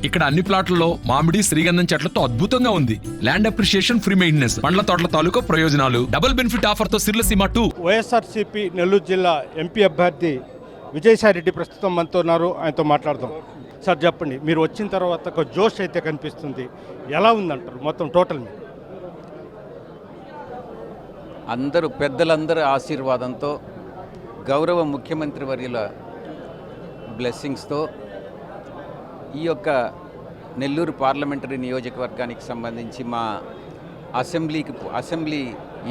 ఇక్కడ అన్ని ప్లాట్లలో మామిడి శ్రీగంధం చెట్లతో అద్భుతంగా ఉంది. ల్యాండ్ అప్రిషియేషన్, ఫ్రీ మెయింటెనెన్స్, పండ్ల తోటల తాలూకా ప్రయోజనాలు, డబుల్ బెనిఫిట్ ఆఫర్ తో సిర్లసీమ 2. వైఎస్ఆర్సీపీ నెల్లూరు జిల్లా ఎంపీ అభ్యర్థి విజయసాయిరెడ్డి ప్రస్తుతం మనతో ఉన్నారు. ఆయనతో మాట్లాడదాం. సార్ చెప్పండి, మీరు వచ్చిన తర్వాత ఒక జోష్ అయితే కనిపిస్తుంది, ఎలా ఉందంటారు మొత్తం టోటల్? అందరూ పెద్దలందరి ఆశీర్వాదంతో, గౌరవ ముఖ్యమంత్రి వర్యుల బ్లెస్సింగ్స్తో ఈ యొక్క నెల్లూరు పార్లమెంటరీ నియోజకవర్గానికి సంబంధించి మా అసెంబ్లీ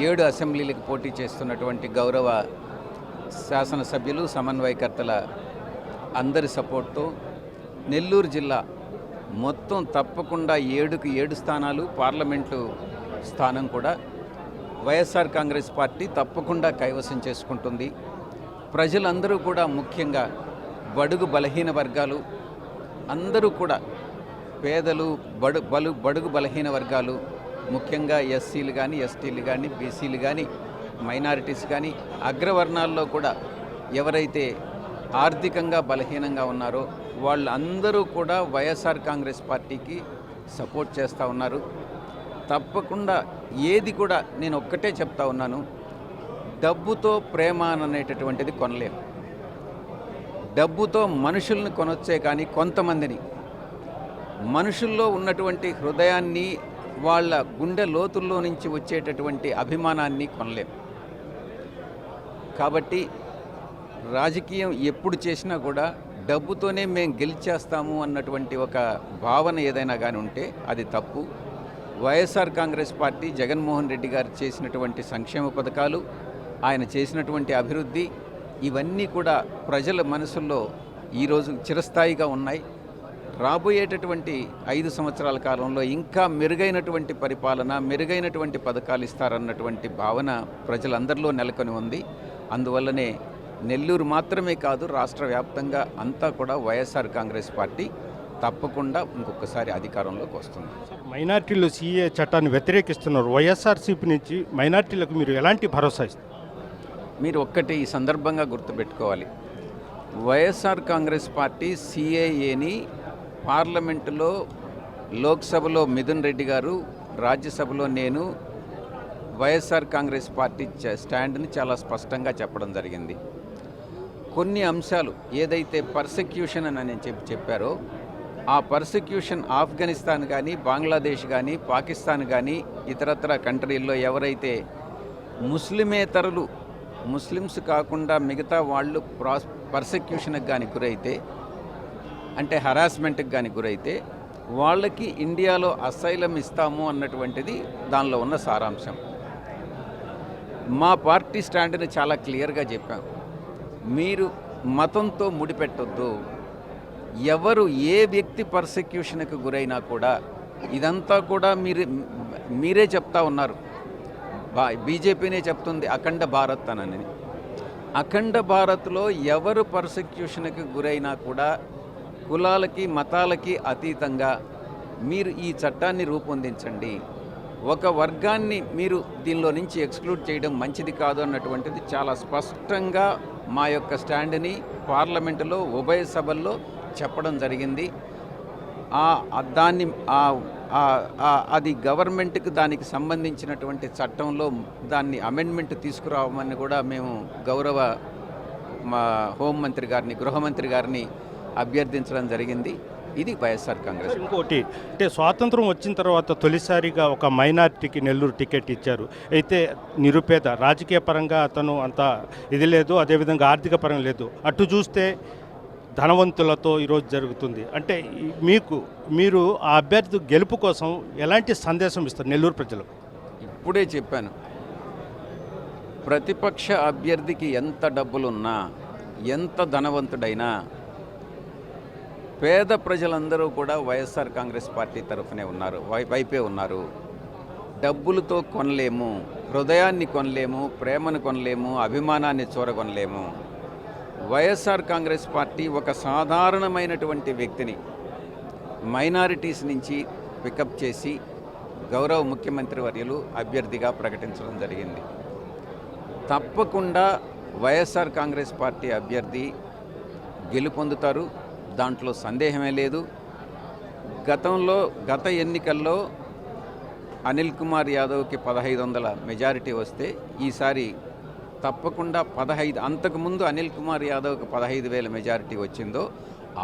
7 అసెంబ్లీలకు పోటీ చేస్తున్నటువంటి గౌరవ శాసనసభ్యులు, సమన్వయకర్తల అందరి సపోర్ట్తో నెల్లూరు జిల్లా మొత్తం తప్పకుండా 7కు 7 స్థానాలు, పార్లమెంటు స్థానం కూడా వైఎస్ఆర్ కాంగ్రెస్ పార్టీ తప్పకుండా కైవసం చేసుకుంటుంది. ప్రజలందరూ కూడా, ముఖ్యంగా బడుగు బలహీన వర్గాలు అందరూ కూడా, పేదలు, బడుగు బలహీన వర్గాలు, ముఖ్యంగా ఎస్సీలు కానీ, ఎస్టీలు కానీ, బీసీలు కానీ, మైనారిటీస్ కానీ, అగ్రవర్ణాల్లో కూడా ఎవరైతే ఆర్థికంగా బలహీనంగా ఉన్నారో వాళ్ళందరూ కూడా వైఎస్ఆర్ కాంగ్రెస్ పార్టీకి సపోర్ట్ చేస్తూ ఉన్నారు. తప్పకుండా ఏది కూడా నేను ఒక్కటే చెప్తా ఉన్నాను, డబ్బుతో ప్రేమ అనేటటువంటిది కొనలేము. డబ్బుతో మనుషుల్ని కొనొచ్చే కానీ కొంతమందిని, మనుషుల్లో ఉన్నటువంటి హృదయాన్ని, వాళ్ళ గుండె లోతుల్లో నుంచి వచ్చేటటువంటి అభిమానాన్ని కొనలేం. కాబట్టి రాజకీయం ఎప్పుడు చేసినా కూడా డబ్బుతోనే మేము గెలిచేస్తాము అన్నటువంటి ఒక భావన ఏదైనా కానీ ఉంటే అది తప్పు. వైఎస్ఆర్ కాంగ్రెస్ పార్టీ, జగన్మోహన్ రెడ్డి గారు చేసినటువంటి సంక్షేమ పథకాలు, ఆయన చేసినటువంటి అభివృద్ధి, ఇవన్నీ కూడా ప్రజల మనసుల్లో ఈరోజు చిరస్థాయిగా ఉన్నాయి. రాబోయేటటువంటి 5 సంవత్సరాల కాలంలో ఇంకా మెరుగైనటువంటి పరిపాలన, మెరుగైనటువంటి పథకాలు ఇస్తారన్నటువంటి భావన ప్రజలందరిలో నెలకొని ఉంది. అందువల్లనే నెల్లూరు మాత్రమే కాదు, రాష్ట్ర వ్యాప్తంగా అంతా కూడా వైఎస్ఆర్ కాంగ్రెస్ పార్టీ తప్పకుండా ఇంకొకసారి అధికారంలోకి వస్తుంది. మైనార్టీలు సీఏ చట్టాన్ని వ్యతిరేకిస్తున్నారు. వైఎస్ఆర్సీపీ నుంచి మైనార్టీలకు మీరు ఎలాంటి భరోసా ఇస్తారు? మీరు ఒక్కటి ఈ సందర్భంగా గుర్తుపెట్టుకోవాలి, వైఎస్ఆర్ కాంగ్రెస్ పార్టీ సిఏఏని పార్లమెంటులో, లోక్సభలో మిథున్ రెడ్డి గారు, రాజ్యసభలో నేను వైఎస్ఆర్ కాంగ్రెస్ పార్టీ స్టాండ్ని చాలా స్పష్టంగా చెప్పడం జరిగింది. కొన్ని అంశాలు ఏదైతే పర్సెక్యూషన్ అని చెప్పారో, ఆ పర్సెక్యూషన్ ఆఫ్ఘనిస్తాన్ కానీ, బంగ్లాదేశ్ కానీ, పాకిస్తాన్ కానీ, ఇతరత్ర కంట్రీల్లో ఎవరైతే ముస్లిమేతరులు, ముస్లిమ్స్ కాకుండా మిగతా వాళ్ళు పర్సెక్యూషన్కి కానీ గురైతే, అంటే హరాస్మెంట్కి కానీ గురైతే, వాళ్ళకి ఇండియాలో అసైలం ఇస్తాము అన్నటువంటిది దానిలో ఉన్న సారాంశం. మా పార్టీ స్టాండ్ని చాలా క్లియర్గా చెప్పాం. మీరు మతంతో ముడిపెట్టొద్దు. ఎవరు, ఏ వ్యక్తి పర్సెక్యూషన్కి గురైనా కూడా, ఇదంతా కూడా మీరే చెప్తా ఉన్నారు. బీజేపీనే చెప్తుంది అఖండ భారత్ అని. అఖండ భారత్లో ఎవరు పర్సెక్యూషన్కి గురైనా కూడా కులాలకి, మతాలకి అతీతంగా మీరు ఈ చట్టాన్ని రూపొందించండి. ఒక వర్గాన్ని మీరు దీనిలో నుంచి ఎక్స్క్లూడ్ చేయడం మంచిది కాదు అన్నటువంటిది చాలా స్పష్టంగా మా యొక్క స్టాండ్ని పార్లమెంటులో, ఉభయ సభల్లో చెప్పడం జరిగింది. అది గవర్నమెంట్కి దానికి సంబంధించినటువంటి చట్టంలో దాన్ని అమెండ్మెంట్ తీసుకురావమని కూడా మేము గౌరవ మా హోంమంత్రి గారిని, గృహమంత్రి గారిని అభ్యర్థించడం జరిగింది. ఇది వైఎస్ఆర్ కాంగ్రెస్. ఇంకోటి అంటే, స్వాతంత్రం వచ్చిన తర్వాత తొలిసారిగా ఒక మైనారిటీకి నెల్లూరు టికెట్ ఇచ్చారు. అయితే నిరుపేద, రాజకీయ పరంగా అతను అంత ఇది లేదు, అదేవిధంగా ఆర్థిక పరంగా లేదు. అటు చూస్తే ధనవంతులతో ఈరోజు జరుగుతుంది. అంటే మీరు ఆ అభ్యర్థి గెలుపు కోసం ఎలాంటి సందేశం ఇస్తారు నెల్లూరు ప్రజలకు? ఇప్పుడే చెప్పాను, ప్రతిపక్ష అభ్యర్థికి ఎంత డబ్బులున్నా, ఎంత ధనవంతుడైనా, పేద ప్రజలందరూ కూడా వైఎస్ఆర్ కాంగ్రెస్ పార్టీ తరఫునే ఉన్నారు, వైపే ఉన్నారు. డబ్బులతో కొనలేము, హృదయాన్ని కొనలేము, ప్రేమను కొనలేము, అభిమానాన్ని చూరగొనలేము. వైఎస్ఆర్ కాంగ్రెస్ పార్టీ ఒక సాధారణమైనటువంటి వ్యక్తిని మైనారిటీస్ నుంచి పికప్ చేసి గౌరవ ముఖ్యమంత్రి వర్యులు అభ్యర్థిగా ప్రకటించడం జరిగింది. తప్పకుండా వైఎస్ఆర్ కాంగ్రెస్ పార్టీ అభ్యర్థి గెలుపొందుతారు, దాంట్లో సందేహమే లేదు. గత ఎన్నికల్లో అనిల్ కుమార్ యాదవ్కి 1500 మెజారిటీ వస్తే ఈసారి తప్పకుండా 15, అంతకుముందు అనిల్ కుమార్ యాదవ్కి 15,000 మెజారిటీ వచ్చిందో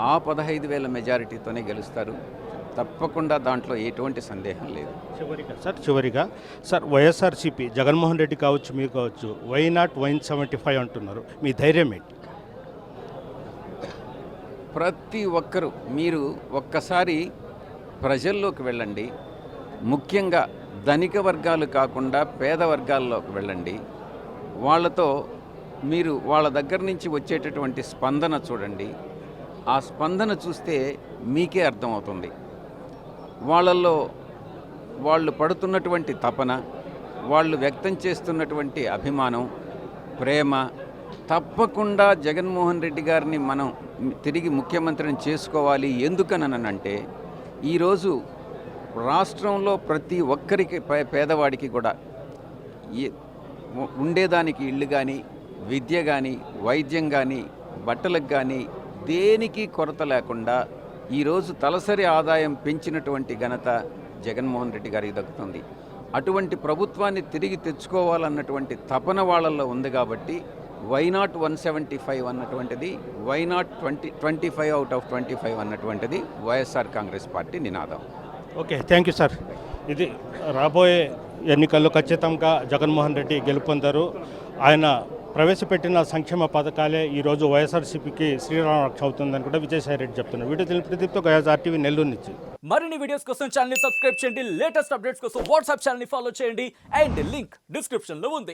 ఆ 15,000 మెజారిటీతోనే గెలుస్తారు. తప్పకుండా దాంట్లో ఎటువంటి సందేహం లేదు. చివరిగా సార్ వైఎస్ఆర్సీపీ జగన్మోహన్ రెడ్డి కావచ్చు, మీరు కావచ్చు, వై నాట్ 175 అంటున్నారు. మీ ధైర్యం ఏంటి? ప్రతి ఒక్కరూ మీరు ఒక్కసారి ప్రజల్లోకి వెళ్ళండి. ముఖ్యంగా ధనిక వర్గాలు కాకుండా పేద వర్గాల్లోకి వెళ్ళండి. వాళ్ళతో మీరు వాళ్ళ దగ్గర నుంచి వచ్చేటటువంటి స్పందన చూడండి. ఆ స్పందన చూస్తే మీకే అర్థమవుతుంది వాళ్ళల్లో వాళ్ళు పడుతున్నటువంటి తపన, వాళ్ళు వ్యక్తం చేస్తున్నటువంటి అభిమానం, ప్రేమ. తప్పకుండా జగన్మోహన్ రెడ్డి గారిని మనం తిరిగి ముఖ్యమంత్రిని చేసుకోవాలి. ఎందుకనంటే ఈరోజు రాష్ట్రంలో ప్రతి ఒక్కరికి పేదవాడికి కూడా ఉండేదానికి ఇళ్ళు కానీ, విద్య కానీ, వైద్యం కానీ, బట్టలకు కానీ దేనికి కొరత లేకుండా ఈరోజు తలసరి ఆదాయం పెంచినటువంటి ఘనత జగన్మోహన్ రెడ్డి గారికి దక్కుతుంది. అటువంటి ప్రభుత్వాన్ని తిరిగి తెచ్చుకోవాలన్నటువంటి తపన వాళ్ళల్లో ఉంది కాబట్టి వై నాట్ 175 అన్నటువంటిది, వై నాట్ 25 అవుట్ ఆఫ్ 25 అన్నటువంటిది వైఎస్ఆర్ కాంగ్రెస్ పార్టీ నినాదం. Okay, thank you sir. ఇది రాబోయే ఎన్నికల్లో ఖచ్చితంగా జగన్మోహన్ రెడ్డి గెలుపొందారు. ఆయన ప్రవేశపెట్టిన సంక్షేమ పథకాలే ఈరోజు వైఎస్ఆర్సీపీకి శ్రీరామ రక్ష అవుతుందని కూడా విజయసాయి రెడ్డి చెప్తున్నారు. వీడియో తెలిపి ప్రదీప్తో గయాజ్ RTV నెల్లూరు నుంచి. మరిన్ని వీడియోస్ కోసం ఛానల్ ని సబ్స్క్రైబ్ చేయండి. లేటెస్ట్ అప్డేట్స్ కోసం వాట్సాప్ ఛానల్ ని ఫాలో చేయండి. అండ్ లింక్ డిస్క్రిప్షన్ లో ఉంది.